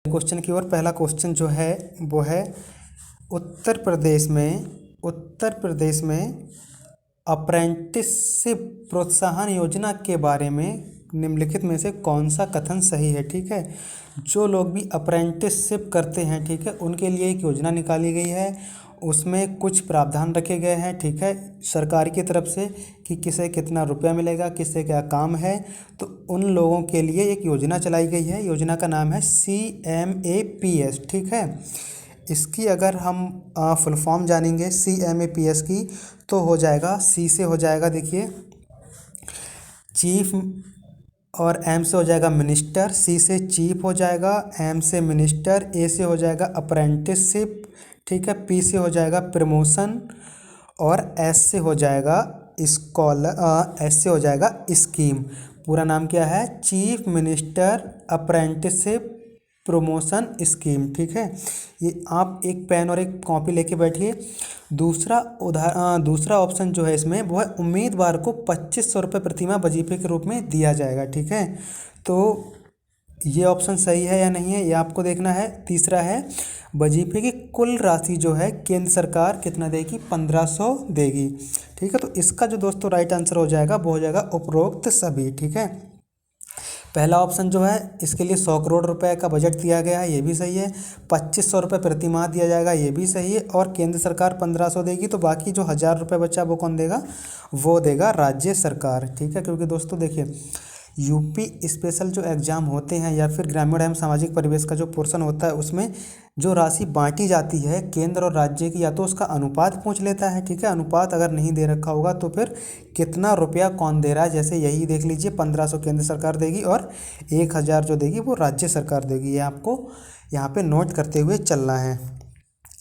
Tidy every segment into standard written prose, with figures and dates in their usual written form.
Question की ओर। पहला question जो है वो है उत्तर प्रदेश में अप्रेंटिसशिप प्रोत्साहन योजना के बारे में निम्नलिखित में से कौन सा कथन सही है। ठीक है, जो लोग भी अप्रेंटिसशिप करते हैं, ठीक है, उनके लिए एक योजना निकाली गई है। उसमें कुछ प्रावधान रखे गए हैं, ठीक है, सरकार की तरफ से कि किसे कितना रुपया मिलेगा, किसे क्या काम है। तो उन लोगों के लिए एक योजना चलाई गई है। योजना का नाम है CMAPS। ठीक है, इसकी अगर हम फुल फॉर्म जानेंगे CMAPS की, तो हो जाएगा C से हो जाएगा, देखिए चीफ, और M से हो जाएगा मिनिस्टर, C से चीफ हो जाएगा, M से मिनिस्टर, A से हो जाएगा अप्रेंटिसशिप, ठीक है, P से हो जाएगा प्रमोशन, और S से हो जाएगा S से हो जाएगा स्कीम। पूरा नाम क्या है? Chief minister apprenticeship promotion scheme. ठीक है, ये आप एक पेन और एक कॉपी लेके बैठिए। दूसरा ऑप्शन जो है इसमें वो है उम्मीदवार को 2500 रुपये प्रतिमाह वजीफे के रूप में दिया जाएगा। ठीक है, तो ये ऑप्शन सही है या नहीं है, ये आपको देखना है। तीसरा है वजीफे की कुल राशि जो है केंद्र सरकार कितना देगी? 1500 देगी। ठीक है, तो इसका जो दोस्तों राइट आंसर हो जाएगा वो हो जाएगा उपरोक्त सभी। ठीक है, पहला ऑप्शन जो है इसके लिए 100 करोड़ रुपए का बजट दिया गया है, ये भी सही है। 2500 रुपये प्रतिमाह दिया जाएगा, ये भी सही है। और केंद्र सरकार 1500 देगी, तो बाकी जो 1000 रुपये बचा वो कौन देगा? वो देगा राज्य सरकार। ठीक है, क्योंकि दोस्तों देखिए यूपी स्पेशल जो एग्ज़ाम होते हैं या फिर ग्रामीण एवं सामाजिक परिवेश का जो पोर्शन होता है, उसमें जो राशि बांटी जाती है केंद्र और राज्य की, या तो उसका अनुपात पूछ लेता है। ठीक है, अनुपात अगर नहीं दे रखा होगा तो फिर कितना रुपया कौन दे रहा है, जैसे यही देख लीजिए 1500 केंद्र सरकार देगी और 1000 जो देगी वो राज्य सरकार देगी। ये आपको यहाँ पे नोट करते हुए चलना है।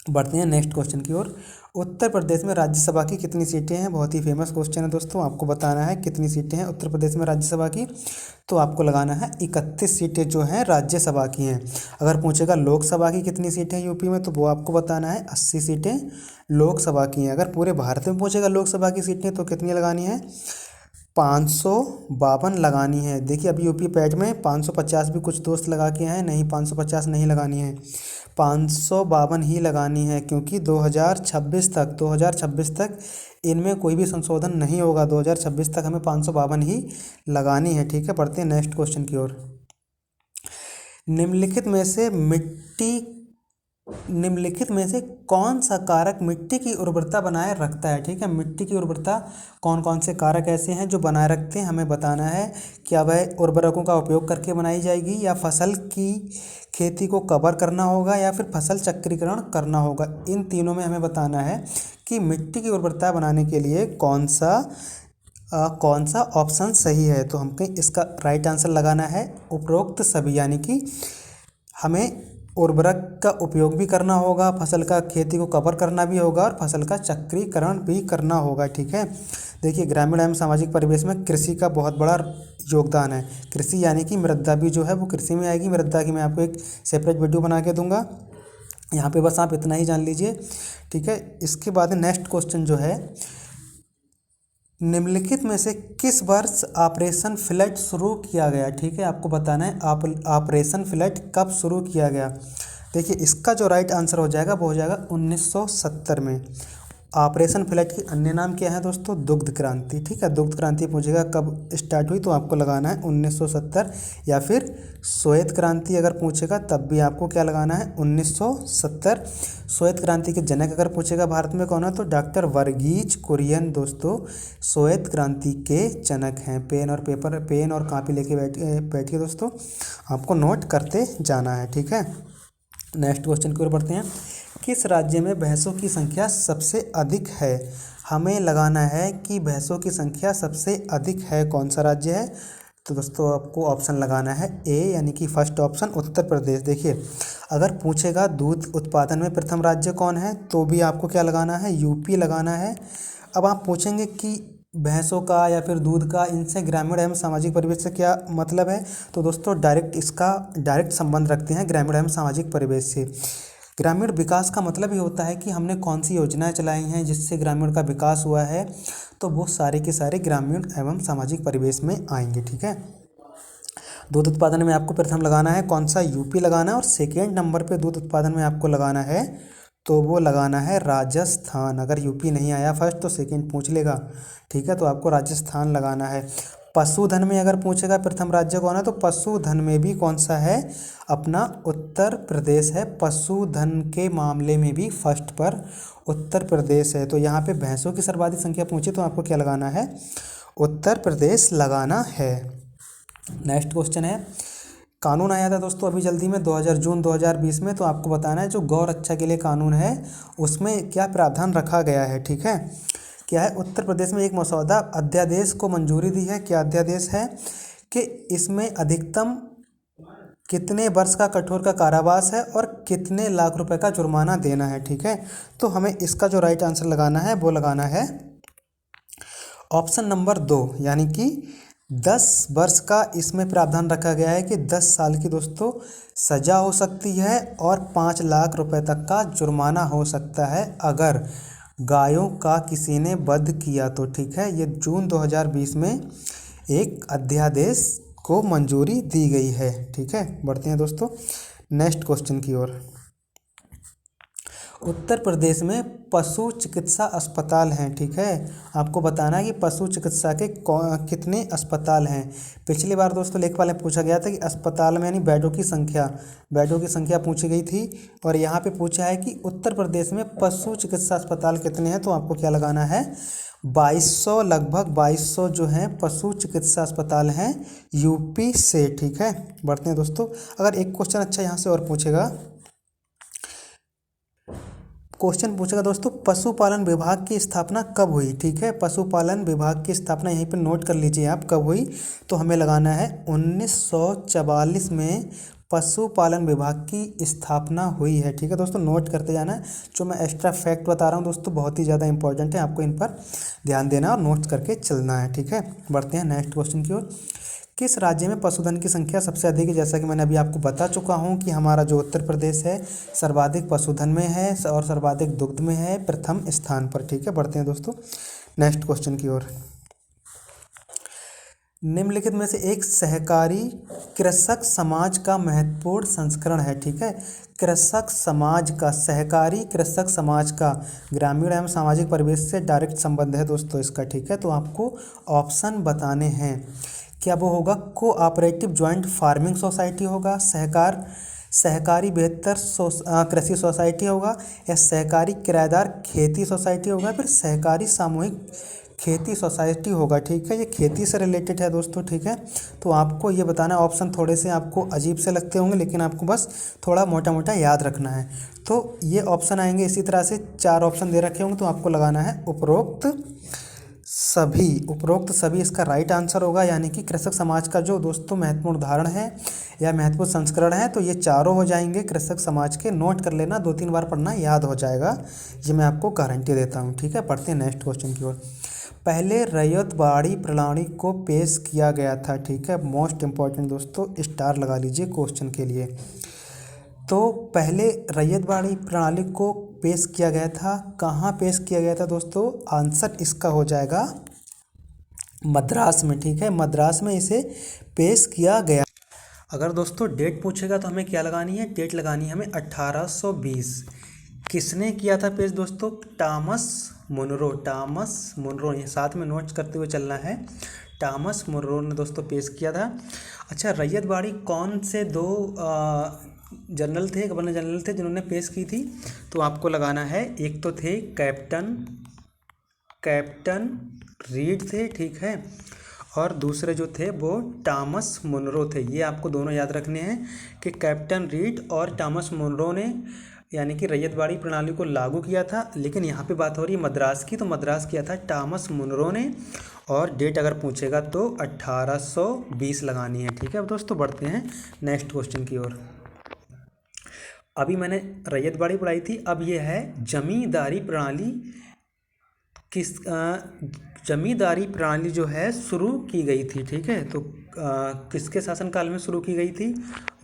बढ़ते हैं नेक्स्ट क्वेश्चन की ओर। उत्तर प्रदेश में राज्यसभा की कितनी सीटें हैं? बहुत ही फेमस क्वेश्चन है दोस्तों, आपको बताना है कितनी सीटें हैं उत्तर प्रदेश में राज्यसभा की। तो आपको लगाना है 31 सीटें जो हैं राज्यसभा की हैं। अगर पूछेगा लोकसभा की कितनी सीटें हैं यूपी में, तो वो आपको बताना है 80 सीटें लोकसभा की हैं। अगर पूरे भारत में पूछेगा लोकसभा की सीटें तो कितनी लगानी है? 552 लगानी है। देखिए अभी यूपी पैट में 550 भी कुछ दोस्त लगा के हैं, नहीं 550 नहीं लगानी है, 552 ही लगानी है, क्योंकि 2026 तक इनमें कोई भी संशोधन नहीं होगा। 2026 तक हमें 552 ही लगानी है। ठीक है, पढ़ते हैं नेक्स्ट क्वेश्चन की ओर। निम्नलिखित में से कौन सा कारक मिट्टी की उर्वरता बनाए रखता है? ठीक है, मिट्टी की उर्वरता कौन कौन से कारक ऐसे हैं जो बनाए रखते हैं, हमें बताना है। क्या वह उर्वरकों का उपयोग करके बनाई जाएगी, या फसल की खेती को कवर करना होगा, या फिर फसल चक्रीकरण करना होगा? इन तीनों में हमें बताना है कि मिट्टी की उर्वरता बनाने के लिए कौन सा ऑप्शन सही है। तो हमको इसका राइट आंसर लगाना है उपरोक्त सभी, यानी कि हमें उर्वरक का उपयोग भी करना होगा, फसल का खेती को कवर करना भी होगा, और फसल का चक्रीकरण भी करना होगा। ठीक है, देखिए ग्रामीण एवं सामाजिक परिवेश में कृषि का बहुत बड़ा योगदान है। कृषि यानी कि मृदा भी जो है वो कृषि में आएगी। मृदा की मैं आपको एक सेपरेट वीडियो बना के दूंगा, यहाँ पे बस आप इतना ही जान लीजिए। ठीक है, इसके बाद नेक्स्ट क्वेश्चन जो है, निम्नलिखित में से किस वर्ष ऑपरेशन फ्लड शुरू किया गया? ठीक है, आपको बताना है ऑपरेशन फ्लड कब शुरू किया गया। देखिए इसका जो राइट आंसर हो जाएगा वो हो जाएगा 1970 में। ऑपरेशन फ्लड की अन्य नाम क्या है दोस्तों? दुग्ध क्रांति। ठीक है, दुग्ध क्रांति पूछेगा कब स्टार्ट हुई, तो आपको लगाना है 1970, या फिर श्वेत क्रांति अगर पूछेगा तब भी आपको क्या लगाना है? 1970। श्वेत क्रांति के जनक अगर पूछेगा भारत में कौन है, तो डॉक्टर वर्गीज कुरियन दोस्तों श्वेत क्रांति के जनक हैं। पेन और कॉपी लेके बैठिए दोस्तों, आपको नोट करते जाना है। ठीक है, नेक्स्ट क्वेश्चन की ओर बढ़ते हैं। किस राज्य में भैंसों की संख्या सबसे अधिक है? हमें लगाना है कि भैंसों की संख्या सबसे अधिक है, कौन सा राज्य है? तो दोस्तों आपको ऑप्शन लगाना है ए, यानी कि फर्स्ट ऑप्शन उत्तर प्रदेश। देखिए अगर पूछेगा दूध उत्पादन में प्रथम राज्य कौन है, तो भी आपको क्या लगाना है? यूपी लगाना है। अब आप पूछेंगे कि भैंसों का या फिर दूध का इनसे ग्रामीण एवं सामाजिक परिवेश से क्या मतलब है, तो दोस्तों डायरेक्ट संबंध रखते हैं ग्रामीण एवं सामाजिक परिवेश से। ग्रामीण विकास का मतलब ही होता है कि हमने कौन सी योजनाएं चलाई हैं जिससे ग्रामीण का विकास हुआ है, तो वो सारे के सारे ग्रामीण एवं सामाजिक परिवेश में आएंगे। ठीक है, दूध उत्पादन में आपको प्रथम लगाना है कौन सा, यूपी लगाना है। और सेकेंड नंबर पे दूध उत्पादन में आपको लगाना है तो वो लगाना है राजस्थान। अगर यूपी नहीं आया फर्स्ट तो सेकेंड पूछ लेगा, ठीक है, तो आपको राजस्थान लगाना है। पशुधन में अगर पूछेगा प्रथम राज्य कौन है, तो पशुधन में भी कौन सा है, अपना उत्तर प्रदेश है। पशुधन के मामले में भी फर्स्ट पर उत्तर प्रदेश है। तो यहाँ पे भैंसों की सर्वाधिक संख्या पूछे तो आपको क्या लगाना है, उत्तर प्रदेश लगाना है। नेक्स्ट क्वेश्चन है, कानून आया था दोस्तों अभी जल्दी में जून 2020 में, तो आपको बताना है जो गौ रक्षा के लिए कानून है उसमें क्या प्रावधान रखा गया है, ठीक है। क्या है, उत्तर प्रदेश में एक मसौदा अध्यादेश को मंजूरी दी है। क्या अध्यादेश है कि इसमें अधिकतम कितने वर्ष का कठोर का कारावास है और कितने लाख रुपए का जुर्माना देना है, ठीक है। तो हमें इसका जो राइट आंसर लगाना है वो लगाना है ऑप्शन नंबर 2, यानी कि 10 वर्ष का इसमें प्रावधान रखा गया है कि 10 साल की दोस्तों सजा हो सकती है और 5 लाख रुपए तक का जुर्माना हो सकता है अगर गायों का किसी ने वध किया तो, ठीक है। ये जून 2020 में एक अध्यादेश को मंजूरी दी गई है, ठीक है। बढ़ते हैं दोस्तों नेक्स्ट क्वेश्चन की ओर। उत्तर प्रदेश में पशु चिकित्सा अस्पताल हैं, ठीक है। आपको बताना है कि पशु चिकित्सा के कितने अस्पताल हैं। पिछली बार दोस्तों लेखपाल में पूछा गया था कि अस्पताल में यानी बेडों की संख्या पूछी गई थी, और यहाँ पे पूछा है कि उत्तर प्रदेश में पशु चिकित्सा अस्पताल कितने हैं। तो आपको क्या लगाना है, 2200, लगभग 2200 जो हैं पशु चिकित्सा अस्पताल हैं यूपी से, ठीक है। बढ़ते हैं दोस्तों, अगर एक क्वेश्चन अच्छा यहाँ से और पूछेगा, क्वेश्चन पूछेगा दोस्तों पशुपालन विभाग की स्थापना कब हुई, ठीक है। पशुपालन विभाग की स्थापना यहीं पर नोट कर लीजिए आप कब हुई, तो हमें लगाना है 1944 में पशुपालन विभाग की स्थापना हुई है, ठीक है दोस्तों। नोट करते जाना है, जो मैं एक्स्ट्रा फैक्ट बता रहा हूँ दोस्तों बहुत ही ज़्यादा इंपॉर्टेंट है, आपको इन पर ध्यान देना और नोट करके चलना है, ठीक है। बढ़ते हैं नेक्स्ट क्वेश्चन की ओर। किस राज्य में पशुधन की संख्या सबसे अधिक है। जैसा कि मैंने अभी आपको बता चुका हूं कि हमारा जो उत्तर प्रदेश है सर्वाधिक पशुधन में है और सर्वाधिक दुग्ध में है प्रथम स्थान पर, ठीक है। बढ़ते हैं दोस्तों नेक्स्ट क्वेश्चन की ओर। निम्नलिखित में से एक सहकारी कृषक समाज का महत्वपूर्ण संस्करण है, ठीक है। कृषक समाज का, सहकारी कृषक समाज का ग्रामीण एवं सामाजिक परिवेश से डायरेक्ट संबंध है दोस्तों इसका, ठीक है। तो आपको ऑप्शन बताने हैं, क्या वो होगा कोऑपरेटिव ज्वाइंट फार्मिंग सोसाइटी होगा, सहकारी बेहतर कृषि सोसाइटी होगा, या सहकारी किराएदार खेती सोसाइटी होगा, फिर सहकारी सामूहिक खेती सोसाइटी होगा, ठीक है। ये खेती से रिलेटेड है दोस्तों, ठीक है। तो आपको ये बताना है, ऑप्शन थोड़े से आपको अजीब से लगते होंगे लेकिन आपको बस थोड़ा मोटा मोटा याद रखना है। तो ये ऑप्शन आएंगे इसी तरह से 4 ऑप्शन दे रखे होंगे, तो आपको लगाना है उपरोक्त सभी इसका राइट आंसर होगा। यानी कि कृषक समाज का जो दोस्तों महत्वपूर्ण उदाहरण है या महत्वपूर्ण संस्करण है, तो ये चारों हो जाएंगे कृषक समाज के। नोट कर लेना, 2-3 बार पढ़ना, याद हो जाएगा, ये मैं आपको गारंटी देता हूँ, ठीक है। पढ़ते हैं नेक्स्ट क्वेश्चन की ओर। पहले रैयतवाड़ी प्रणाली को पेश किया गया था, ठीक है। मोस्ट इंपॉर्टेंट दोस्तों, स्टार लगा लीजिए क्वेश्चन के लिए। तो पहले रैयतवाड़ी प्रणाली को पेश किया गया था, कहाँ पेश किया गया था दोस्तों, आंसर इसका हो जाएगा मद्रास में, ठीक है। मद्रास में इसे पेश किया गया। अगर दोस्तों डेट पूछेगा तो हमें क्या लगानी है, डेट लगानी है हमें 1820। किसने किया था पेश दोस्तों, टॉमस मुनरो, ये साथ में नोट्स करते हुए चलना है। टॉमस मुनरो ने दोस्तों पेश किया था। अच्छा, रैयतवाड़ी कौन से 2 जनरल थे, गवर्नर जनरल थे जिन्होंने पेश की थी, तो आपको लगाना है, एक तो थे कैप्टन रीड थे, ठीक है, और दूसरे जो थे वो टॉमस मुनरो थे। ये आपको दोनों याद रखने हैं कि कैप्टन रीड और टॉमस मुनरो ने यानी कि रैयतवाड़ी प्रणाली को लागू किया था। लेकिन यहाँ पे बात हो रही है मद्रास की, तो मद्रास किया था टॉमस मुनरो ने, और डेट अगर पूछेगा तो 1820 लगानी है, ठीक है। अब दोस्तों बढ़ते हैं नेक्स्ट क्वेश्चन की ओर। अभी मैंने रैयतवाड़ी पढ़ाई थी, अब ये है जमींदारी प्रणाली। जमींदारी प्रणाली जो है शुरू की गई थी, ठीक है। तो किसके शासनकाल में शुरू की गई थी,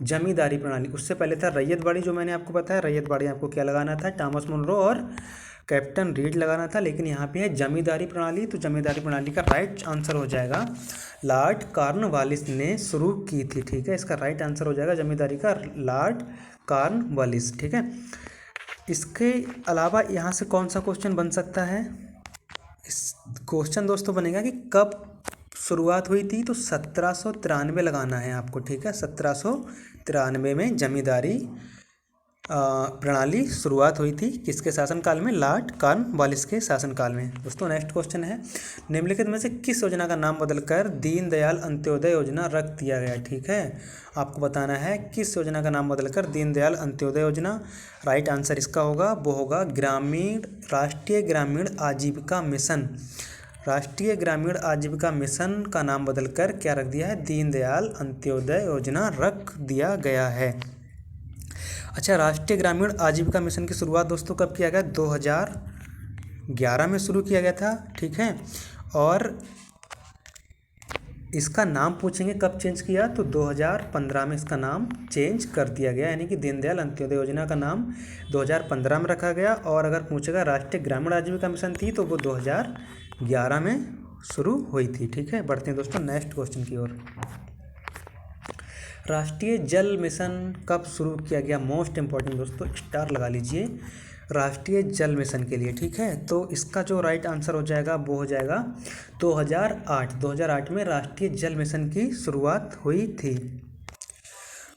जमींदारी प्रणाली। उससे पहले था रैयतवाड़ी, जो मैंने आपको बताया, रैयतवाड़ी आपको क्या लगाना था, टॉमस मुनरो और कैप्टन रीड लगाना था, लेकिन यहाँ पे है जमींदारी प्रणाली, तो जमींदारी प्रणाली का राइट आंसर हो जाएगा लॉर्ड कॉर्नवालिस ने शुरू की थी। ठीक है, इसका राइट आंसर हो जाएगा जमींदारी का लॉर्ड कॉर्नवालिस। ठीक है, इसके अलावा यहाँ से कौन सा क्वेश्चन बन सकता है? इस क्वेश्चन दोस्तों बनेगा कि कब शुरुआत हुई थी, तो 1793 लगाना है आपको। ठीक है, 1793 में जमींदारी प्रणाली शुरुआत हुई थी। किसके शासनकाल में? लॉर्ड कॉर्नवालिस के शासनकाल में। दोस्तों नेक्स्ट क्वेश्चन है, निम्नलिखित में से किस योजना का नाम बदलकर दीनदयाल अंत्योदय योजना रख दिया गया? ठीक है, आपको बताना है किस योजना का नाम बदलकर दीनदयाल अंत्योदय योजना। राइट आंसर इसका होगा वो होगा राष्ट्रीय ग्रामीण आजीविका मिशन। राष्ट्रीय ग्रामीण आजीविका मिशन का नाम बदलकर क्या रख दिया है? दीनदयाल अंत्योदय योजना रख दिया गया है। अच्छा, राष्ट्रीय ग्रामीण आजीविका मिशन की शुरुआत दोस्तों कब किया गया? 2011 में शुरू किया गया था। ठीक है, और इसका नाम पूछेंगे कब चेंज किया, तो 2015 में इसका नाम चेंज कर दिया गया, यानी कि दीनदयाल अंत्योदय योजना का नाम 2015 में रखा गया। और अगर पूछेगा राष्ट्रीय ग्रामीण आजीविका मिशन थी तो वो 2011 में शुरू हुई थी। ठीक है, बढ़ते हैं दोस्तों नेक्स्ट क्वेश्चन की ओर। राष्ट्रीय जल मिशन कब शुरू किया गया? मोस्ट इंपॉर्टेंट दोस्तों, स्टार लगा लीजिए राष्ट्रीय जल मिशन के लिए। ठीक है, तो इसका जो राइट आंसर हो जाएगा वो हो जाएगा 2008 में राष्ट्रीय जल मिशन की शुरुआत हुई थी।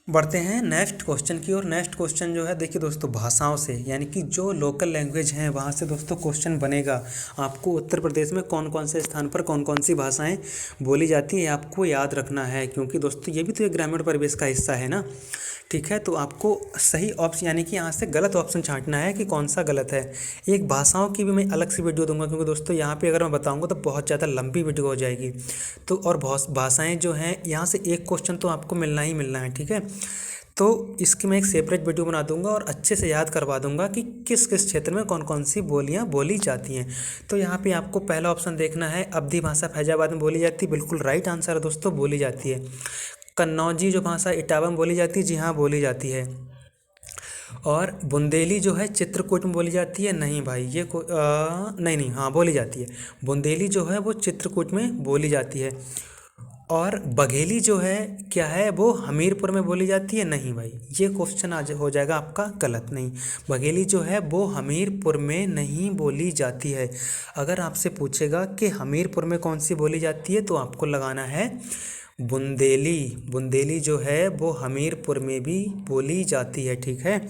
बढ़ते हैं नेक्स्ट क्वेश्चन की ओर। नेक्स्ट क्वेश्चन जो है देखिए दोस्तों, भाषाओं से, यानी कि जो लोकल लैंग्वेज हैं वहाँ से दोस्तों क्वेश्चन बनेगा। आपको उत्तर प्रदेश में कौन कौन से स्थान पर कौन कौन सी भाषाएं बोली जाती हैं आपको याद रखना है, क्योंकि दोस्तों ये भी तो एक ग्रामीण परिवेश का हिस्सा है ना। ठीक है, तो आपको सही ऑप्शन, यानी कि यहाँ से गलत ऑप्शन छांटना है कि कौन सा गलत है। एक भाषाओं की भी मैं अलग से वीडियो दूंगा, क्योंकि दोस्तों यहाँ पे अगर मैं बताऊंगा तो बहुत ज़्यादा लंबी वीडियो हो जाएगी। तो और भाषाएं जो हैं यहाँ से एक क्वेश्चन तो आपको मिलना ही मिलना है। ठीक है, तो इसकी मैं एक सेपरेट वीडियो बना दूंगा और अच्छे से याद करवा दूंगा कि किस किस क्षेत्र में कौन कौन सी बोलियां बोली जाती हैं। तो यहाँ पे आपको पहला ऑप्शन देखना है, अवधी भाषा फैजाबाद में बोली जाती है, बिल्कुल राइट आंसर है दोस्तों, बोली जाती है। कन्नौजी जो भाषा इटावा में बोली जाती है, जी हाँ बोली जाती है। और बुंदेली जो है चित्रकूट में बोली जाती है, नहीं भाई ये नहीं हाँ बोली जाती है। बुंदेली जो है वो चित्रकूट में बोली जाती है। और बघेली जो है क्या है, वो हमीरपुर में बोली जाती है, नहीं भाई ये क्वेश्चन आज हो जाएगा आपका गलत। नहीं, बघेली जो है वो हमीरपुर में नहीं बोली जाती है। अगर आपसे पूछेगा कि हमीरपुर में कौन सी बोली जाती है, तो आपको लगाना है बुंदेली। बुंदेली जो है वो हमीरपुर में भी बोली जाती है। ठीक है,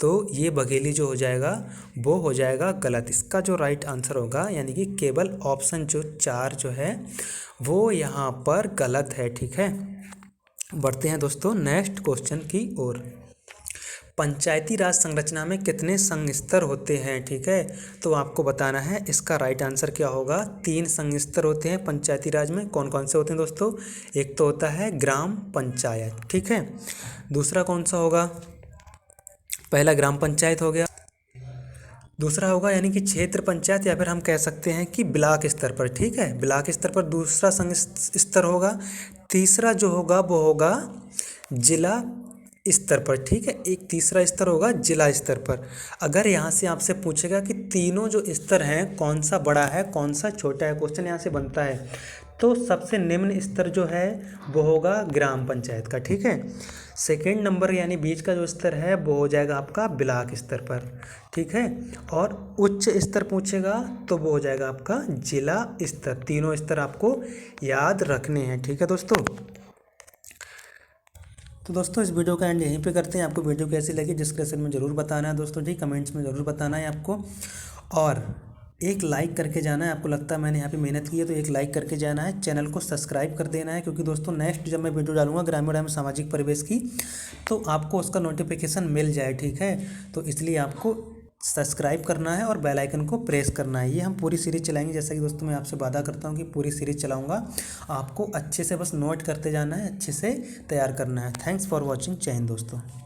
तो ये बघेली जो हो जाएगा वो हो जाएगा गलत। इसका जो राइट आंसर होगा, यानी कि केवल ऑप्शन जो 4 जो है वो यहाँ पर गलत है। ठीक है, बढ़ते हैं दोस्तों नेक्स्ट क्वेश्चन की ओर। पंचायती राज संरचना में कितने संघ स्तर होते हैं? ठीक है, तो आपको बताना है इसका राइट आंसर क्या होगा। 3 संघ स्तर होते हैं पंचायती राज में। कौन कौन से होते हैं दोस्तों? एक तो होता है ग्राम पंचायत, ठीक है। दूसरा कौन सा होगा? पहला ग्राम पंचायत हो गया, दूसरा होगा यानी कि क्षेत्र पंचायत, या फिर हम कह सकते हैं कि ब्लॉक स्तर पर। ठीक है, ब्लॉक स्तर पर दूसरा संघ स्तर होगा। तीसरा जो होगा वो होगा जिला स्तर पर। ठीक है, एक तीसरा स्तर होगा जिला स्तर पर। अगर यहाँ से आपसे पूछेगा कि तीनों जो स्तर हैं कौन सा बड़ा है कौन सा छोटा है, क्वेश्चन यहाँ से बनता है, तो सबसे निम्न स्तर जो है वो होगा ग्राम पंचायत का। ठीक है, सेकेंड नंबर यानी बीच का जो स्तर है वो हो जाएगा आपका ब्लॉक स्तर पर। ठीक है, और उच्च स्तर पूछेगा तो वो हो जाएगा आपका जिला स्तर। तीनों स्तर आपको याद रखने हैं। ठीक है दोस्तों, तो दोस्तों इस वीडियो का एंड यहीं पे करते हैं। आपको वीडियो कैसी लगी डिस्क्रिप्शन में ज़रूर बताना है दोस्तों, ठीक, कमेंट्स में ज़रूर बताना है आपको, और एक लाइक करके जाना है। आपको लगता है मैंने यहाँ पे मेहनत की है तो एक लाइक करके जाना है, चैनल को सब्सक्राइब कर देना है, क्योंकि दोस्तों नेक्स्ट जब मैं वीडियो डालूंगा ग्रामीण एवं सामाजिक परिवेश की तो आपको उसका नोटिफिकेशन मिल जाए। ठीक है, तो इसलिए आपको सब्सक्राइब करना है और बेल आइकन को प्रेस करना है। ये हम पूरी सीरीज़ चलाएंगे, जैसा कि दोस्तों मैं आपसे वादा करता हूँ कि पूरी सीरीज़ चलाऊँगा। आपको अच्छे से बस नोट करते जाना है, अच्छे से तैयार करना है। Thanks for watching. जय हिंद दोस्तों।